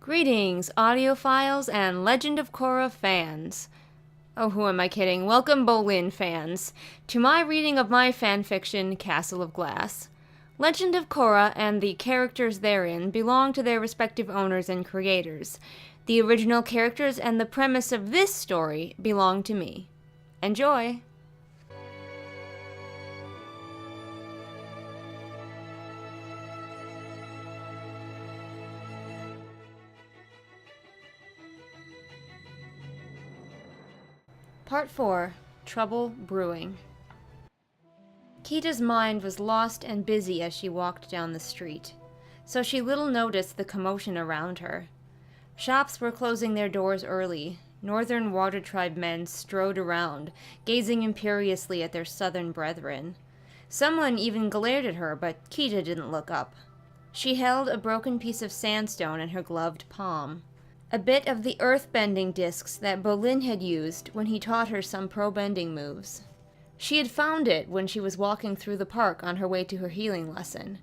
Greetings, audiophiles and Legend of Korra fans. Oh, who am I kidding? Welcome, Bolin fans, to my reading of my fanfiction, Castle of Glass. Legend of Korra and the characters therein belong to their respective owners and creators. The original characters and the premise of this story belong to me. Enjoy! Part 4. Trouble Brewing. Kita's mind was lost and busy as she walked down the street, so she little noticed the commotion around her. Shops were closing their doors early. Northern Water Tribe men strode around, gazing imperiously at their southern brethren. Someone even glared at her, but Kita didn't look up. She held a broken piece of sandstone in her gloved palm. A bit of the earth-bending discs that Bolin had used when he taught her some pro-bending moves. She had found it when she was walking through the park on her way to her healing lesson.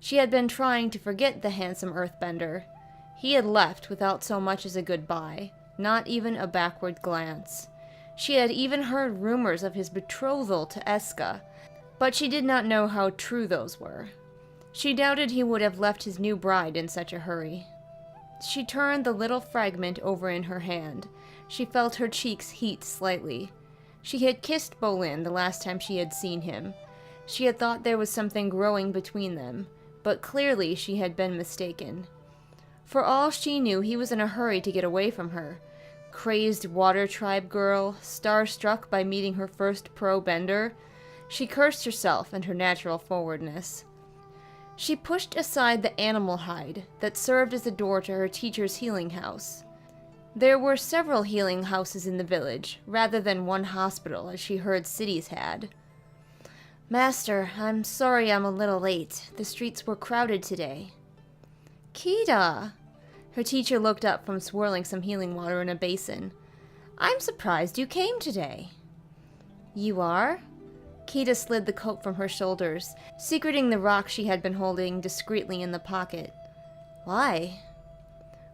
She had been trying to forget the handsome earthbender. He had left without so much as a goodbye, not even a backward glance. She had even heard rumors of his betrothal to Eska, but she did not know how true those were. She doubted he would have left his new bride in such a hurry. She turned the little fragment over in her hand. She felt her cheeks heat slightly. She had kissed Bolin the last time she had seen him. She had thought there was something growing between them, but clearly she had been mistaken. For all she knew, he was in a hurry to get away from her. Crazed Water Tribe girl, starstruck by meeting her first pro-bender. She cursed herself and her natural forwardness. She pushed aside the animal hide that served as a door to her teacher's healing house. There were several healing houses in the village, rather than one hospital, as she heard cities had. "Master, I'm sorry I'm a little late. The streets were crowded today." "Kita!" Her teacher looked up from swirling some healing water in a basin. "I'm surprised you came today." "You are?" Kita slid the coat from her shoulders, secreting the rock she had been holding discreetly in the pocket. "Why?"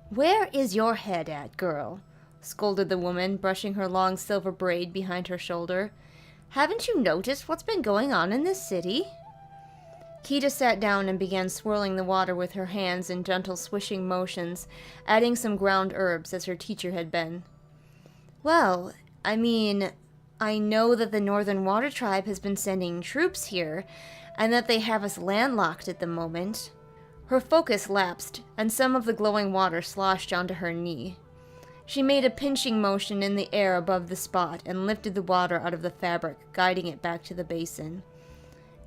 "Where is your head at, girl?" scolded the woman, brushing her long silver braid behind her shoulder. "Haven't you noticed what's been going on in this city?" Kita sat down and began swirling the water with her hands in gentle swishing motions, adding some ground herbs as her teacher had been. "Well, I know that the Northern Water Tribe has been sending troops here, and that they have us landlocked at the moment." Her focus lapsed, and some of the glowing water sloshed onto her knee. She made a pinching motion in the air above the spot and lifted the water out of the fabric, guiding it back to the basin.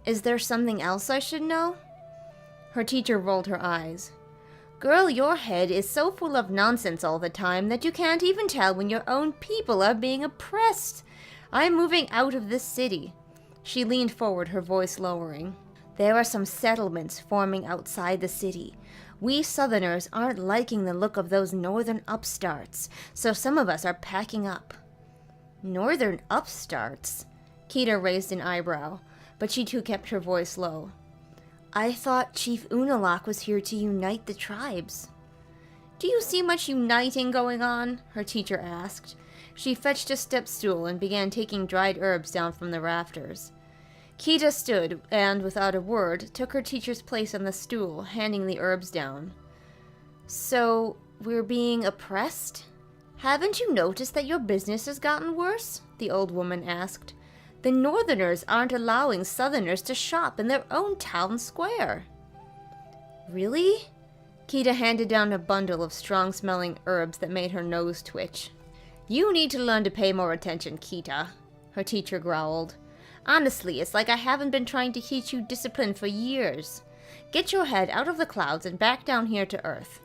"Is there something else I should know?" Her teacher rolled her eyes. "Girl, your head is so full of nonsense all the time that you can't even tell when your own people are being oppressed. I'm moving out of this city." She leaned forward, her voice lowering. "There are some settlements forming outside the city. We Southerners aren't liking the look of those northern upstarts, so some of us are packing up." "Northern upstarts?" Kita raised an eyebrow, but she too kept her voice low. "I thought Chief Unalak was here to unite the tribes." "Do you see much uniting going on?" her teacher asked. She fetched a step stool and began taking dried herbs down from the rafters. Kita stood and, without a word, took her teacher's place on the stool, handing the herbs down. "So, we're being oppressed? Haven't you noticed that your business has gotten worse?" the old woman asked. "The Northerners aren't allowing Southerners to shop in their own town square." "Really?" Kita handed down a bundle of strong-smelling herbs that made her nose twitch. "You need to learn to pay more attention, Kita," her teacher growled. "Honestly, it's like I haven't been trying to teach you discipline for years. Get your head out of the clouds and back down here to Earth.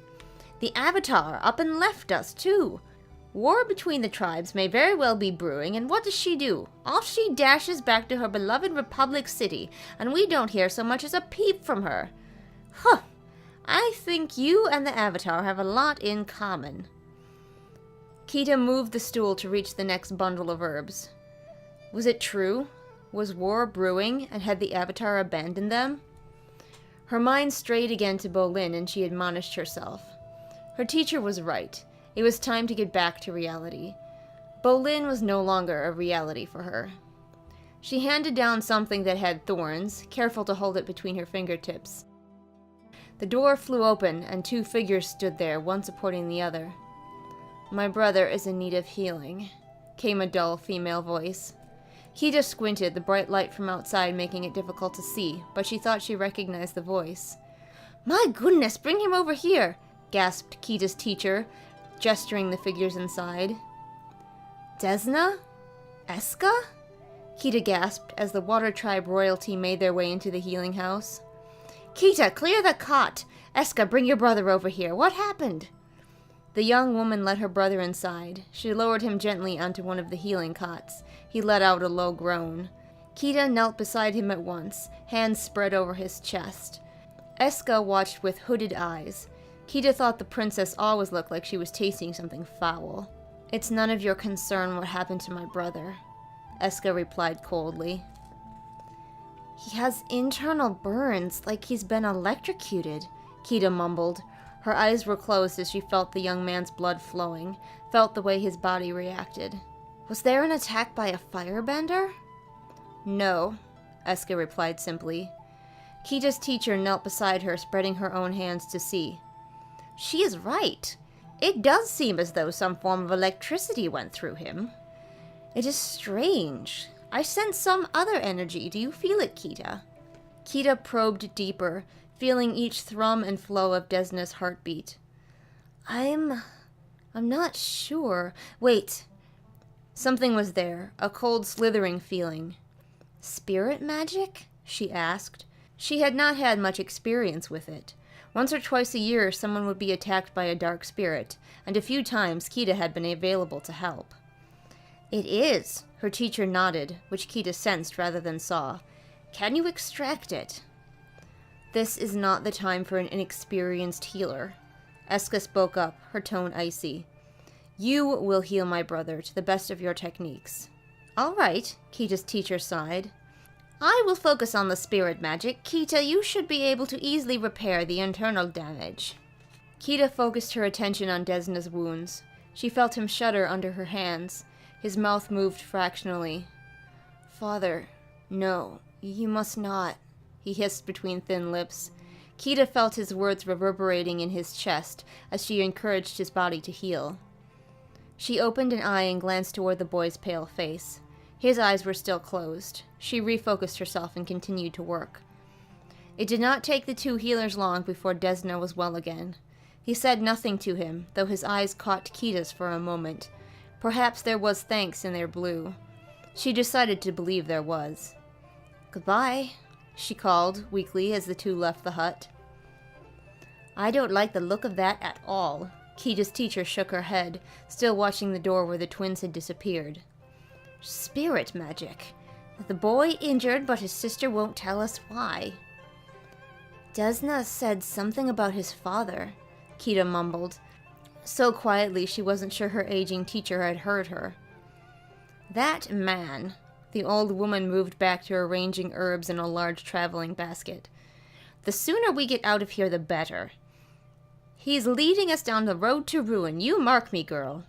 The Avatar up and left us, too. War between the tribes may very well be brewing, and what does she do? Off she dashes back to her beloved Republic City, and we don't hear so much as a peep from her. Huh! I think you and the Avatar have a lot in common." Kita moved the stool to reach the next bundle of herbs. Was it true? Was war brewing, and had the Avatar abandoned them? Her mind strayed again to Bolin, and she admonished herself. Her teacher was right. It was time to get back to reality. Bolin was no longer a reality for her. She handed down something that had thorns, careful to hold it between her fingertips. The door flew open, and 2 figures stood there, one supporting the other. "My brother is in need of healing," came a dull female voice. Kita squinted, the bright light from outside making it difficult to see, but she thought she recognized the voice. "My goodness, bring him over here!" gasped Kita's teacher, gesturing the figures inside. "Desna? Eska?" Kita gasped as the Water Tribe royalty made their way into the healing house. "Kita, clear the cot! Eska, bring your brother over here. What happened?" The young woman led her brother inside. She lowered him gently onto one of the healing cots. He let out a low groan. Kita knelt beside him at once, hands spread over his chest. Eska watched with hooded eyes. Kita thought the princess always looked like she was tasting something foul. "It's none of your concern what happened to my brother," Eska replied coldly. "He has internal burns, like he's been electrocuted," Kita mumbled. Her eyes were closed as she felt the young man's blood flowing, felt the way his body reacted. "Was there an attack by a firebender?" "No," Eska replied simply. Kita's teacher knelt beside her, spreading her own hands to see. "She is right. It does seem as though some form of electricity went through him. It is strange. I sense some other energy. Do you feel it, Kita?" Kita probed deeper, feeling each thrum and flow of Desna's heartbeat. I'm not sure. Wait. Something was there, a cold slithering feeling. "Spirit magic?" she asked. She had not had much experience with it. Once or twice a year, someone would be attacked by a dark spirit, and a few times Kita had been available to help. "It is," her teacher nodded, which Kita sensed rather than saw. "Can you extract it?" "This is not the time for an inexperienced healer." Eska spoke up, her tone icy. "You will heal my brother to the best of your techniques." "All right," Kita's teacher sighed. "I will focus on the spirit magic. Kita, you should be able to easily repair the internal damage." Kita focused her attention on Desna's wounds. She felt him shudder under her hands. His mouth moved fractionally. "Father, no, you must not," he hissed between thin lips. Kita felt his words reverberating in his chest as she encouraged his body to heal. She opened an eye and glanced toward the boy's pale face. His eyes were still closed. She refocused herself and continued to work. It did not take the 2 healers long before Desna was well again. He said nothing to him, though his eyes caught Kita's for a moment. Perhaps there was thanks in their blue. She decided to believe there was. "Goodbye," she called, weakly, as the 2 left the hut. "I don't like the look of that at all." Kita's teacher shook her head, still watching the door where the twins had disappeared. "Spirit magic. The boy injured, but his sister won't tell us why." "Desna said something about his father," Kita mumbled, so quietly she wasn't sure her aging teacher had heard her. "That man." The old woman moved back to arranging herbs in a large traveling basket. "The sooner we get out of here, the better. He's leading us down the road to ruin. You mark me, girl."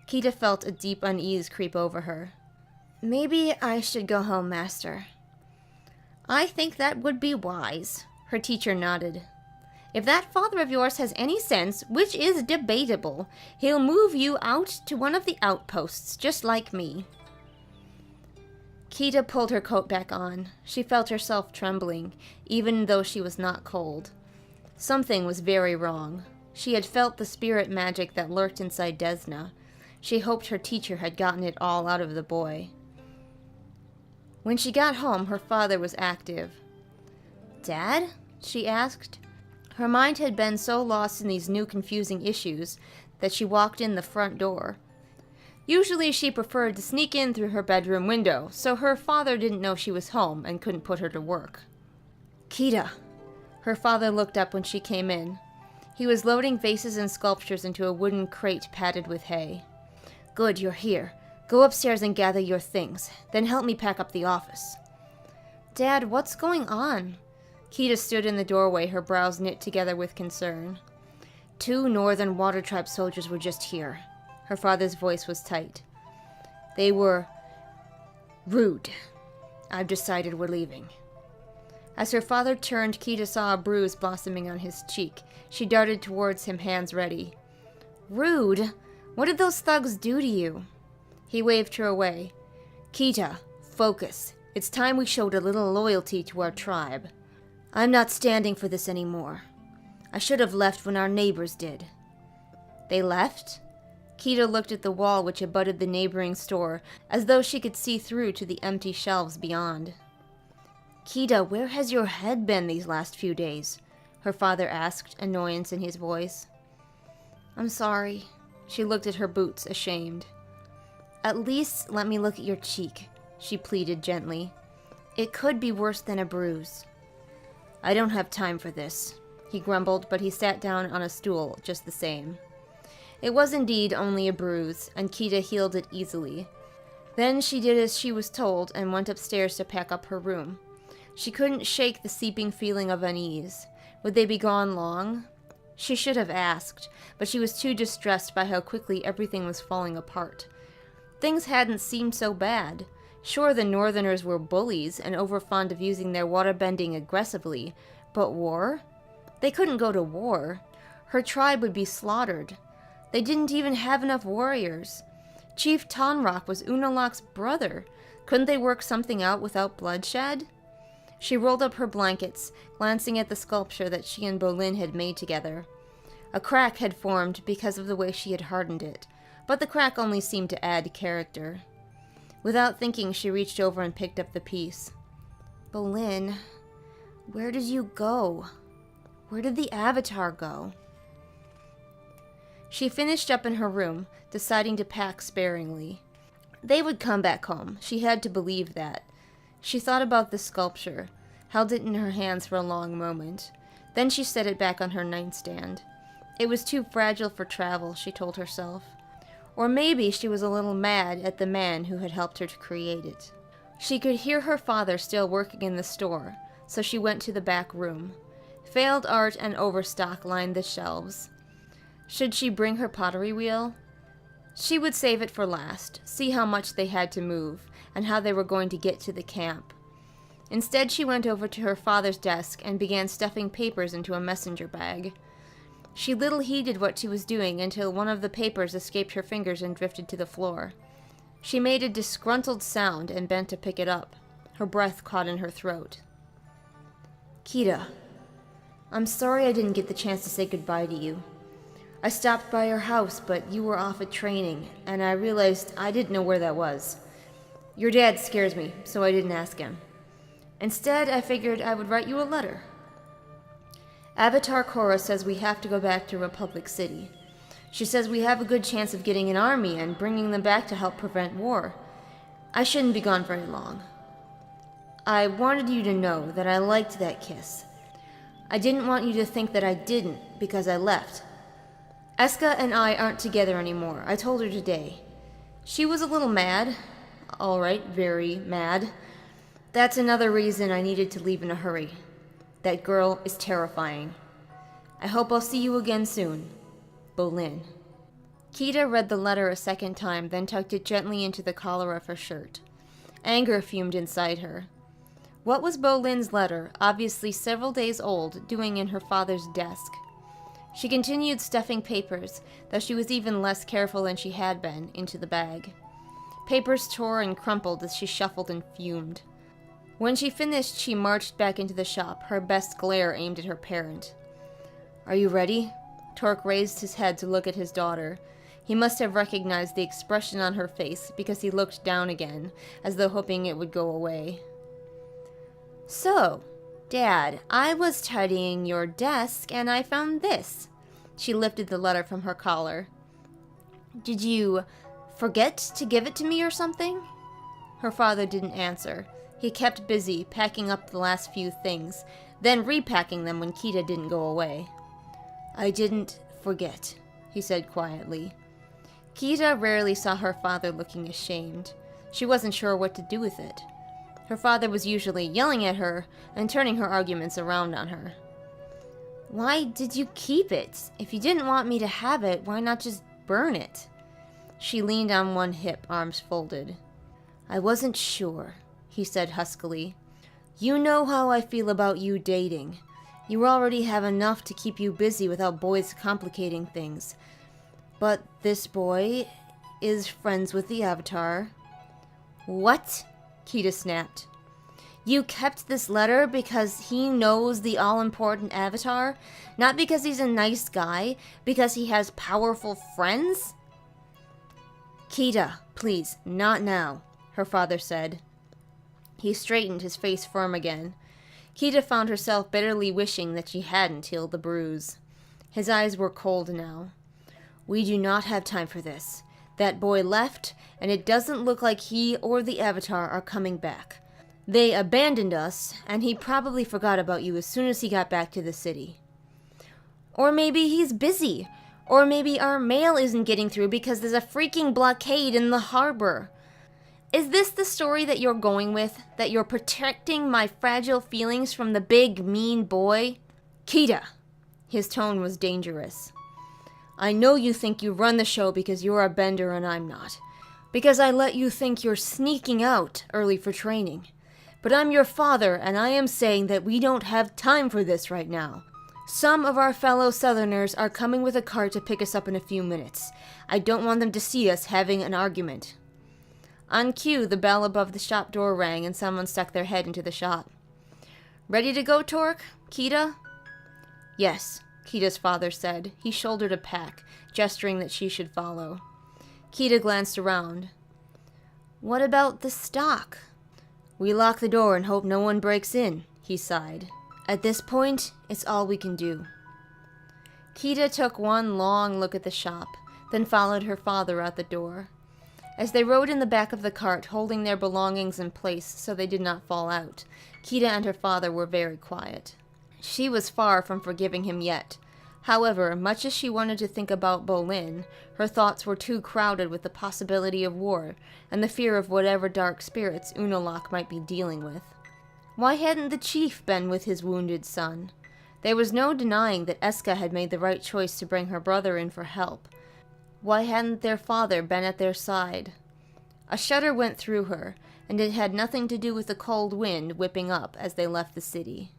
Kita felt a deep unease creep over her. "Maybe I should go home, Master." "I think that would be wise," her teacher nodded. "If that father of yours has any sense, which is debatable, he'll move you out to one of the outposts, just like me." Kita pulled her coat back on. She felt herself trembling, even though she was not cold. Something was very wrong. She had felt the spirit magic that lurked inside Desna. She hoped her teacher had gotten it all out of the boy. When she got home, her father was active. "Dad?" she asked. Her mind had been so lost in these new confusing issues that she walked in the front door. Usually she preferred to sneak in through her bedroom window, so her father didn't know she was home and couldn't put her to work. "Kita!" Her father looked up when she came in. He was loading vases and sculptures into a wooden crate padded with hay. "Good, you're here. Go upstairs and gather your things. Then help me pack up the office." "Dad, what's going on?" Kita stood in the doorway, her brows knit together with concern. 2 Northern Water Tribe soldiers were just here. Her father's voice was tight. They were rude. I've decided we're leaving. As her father turned, Kita saw a bruise blossoming on his cheek. She darted towards him, hands ready. Rude? What did those thugs do to you? He waved her away. Kita, focus. It's time we showed a little loyalty to our tribe. I'm not standing for this anymore. I should have left when our neighbors did. They left? Kita looked at the wall which abutted the neighboring store, as though she could see through to the empty shelves beyond. Kita, where has your head been these last few days? Her father asked, annoyance in his voice. I'm sorry. She looked at her boots, ashamed. At least let me look at your cheek, she pleaded gently. It could be worse than a bruise. I don't have time for this, he grumbled, but he sat down on a stool just the same. It was indeed only a bruise, and Kita healed it easily. Then she did as she was told and went upstairs to pack up her room. She couldn't shake the seeping feeling of unease. Would they be gone long? She should have asked, but she was too distressed by how quickly everything was falling apart. Things hadn't seemed so bad. Sure, the Northerners were bullies and overfond of using their waterbending aggressively, but war? They couldn't go to war. Her tribe would be slaughtered. They didn't even have enough warriors. Chief Tonrock was Unalak's brother. Couldn't they work something out without bloodshed? She rolled up her blankets, glancing at the sculpture that she and Bolin had made together. A crack had formed because of the way she had hardened it, but the crack only seemed to add character. Without thinking, she reached over and picked up the piece. Bolin, where did you go? Where did the avatar go? She finished up in her room, deciding to pack sparingly. They would come back home. She had to believe that. She thought about the sculpture, held it in her hands for a long moment. Then she set it back on her nightstand. It was too fragile for travel, she told herself. Or maybe she was a little mad at the man who had helped her to create it. She could hear her father still working in the store, so she went to the back room. Failed art and overstock lined the shelves. Should she bring her pottery wheel? She would save it for last, see how much they had to move, and how they were going to get to the camp. Instead, she went over to her father's desk and began stuffing papers into a messenger bag. She little heeded what she was doing until one of the papers escaped her fingers and drifted to the floor. She made a disgruntled sound and bent to pick it up. Her breath caught in her throat. Kita, I'm sorry I didn't get the chance to say goodbye to you. I stopped by your house, but you were off at training, and I realized I didn't know where that was. Your dad scares me, so I didn't ask him. Instead, I figured I would write you a letter. Avatar Korra says we have to go back to Republic City. She says we have a good chance of getting an army and bringing them back to help prevent war. I shouldn't be gone very long. I wanted you to know that I liked that kiss. I didn't want you to think that I didn't because I left. Eska and I aren't together anymore. I told her today. She was a little mad. All right, very mad. That's another reason I needed to leave in a hurry. That girl is terrifying. I hope I'll see you again soon. Bolin. Kita read the letter a second time, then tucked it gently into the collar of her shirt. Anger fumed inside her. What was Bolin's letter, obviously several days old, doing in her father's desk? She continued stuffing papers, though she was even less careful than she had been, into the bag. Papers tore and crumpled as she shuffled and fumed. When she finished, she marched back into the shop, her best glare aimed at her parent. Are you ready? Torque raised his head to look at his daughter. He must have recognized the expression on her face because he looked down again, as though hoping it would go away. So, Dad, I was tidying your desk and I found this. She lifted the letter from her collar. Did you forget to give it to me or something? Her father didn't answer. He kept busy packing up the last few things, then repacking them when Kita didn't go away. I didn't forget, he said quietly. Kita rarely saw her father looking ashamed. She wasn't sure what to do with it. Her father was usually yelling at her and turning her arguments around on her. Why did you keep it? If you didn't want me to have it, why not just burn it? She leaned on one hip, arms folded. I wasn't sure, he said huskily. You know how I feel about you dating. You already have enough to keep you busy without boys complicating things. But this boy is friends with the Avatar. What? Kita snapped. You kept this letter because he knows the all-important Avatar? Not because he's a nice guy? Because he has powerful friends? Kita, please, not now, her father said. He straightened, his face firm again. Kita found herself bitterly wishing that she hadn't healed the bruise. His eyes were cold now. We do not have time for this. That boy left, and it doesn't look like he or the Avatar are coming back. They abandoned us, and he probably forgot about you as soon as he got back to the city. Or maybe he's busy. Or maybe our mail isn't getting through because there's a freaking blockade in the harbor. Is this the story that you're going with? That you're protecting my fragile feelings from the big, mean boy? Kita! His tone was dangerous. I know you think you run the show because you're a bender and I'm not. Because I let you think you're sneaking out early for training. But I'm your father, and I am saying that we don't have time for this right now. Some of our fellow Southerners are coming with a cart to pick us up in a few minutes. I don't want them to see us having an argument. On cue, the bell above the shop door rang, and someone stuck their head into the shop. Ready to go, Torque? Kita? Yes, Kita's father said. He shouldered a pack, gesturing that she should follow. Kita glanced around. What about the stock? We lock the door and hope no one breaks in, he sighed. At this point, it's all we can do. Kita took one long look at the shop, then followed her father out the door. As they rode in the back of the cart, holding their belongings in place so they did not fall out, Kita and her father were very quiet. She was far from forgiving him yet. However, much as she wanted to think about Bolin, her thoughts were too crowded with the possibility of war and the fear of whatever dark spirits Unalaq might be dealing with. Why hadn't the chief been with his wounded son? There was no denying that Eska had made the right choice to bring her brother in for help. Why hadn't their father been at their side? A shudder went through her, and it had nothing to do with the cold wind whipping up as they left the city.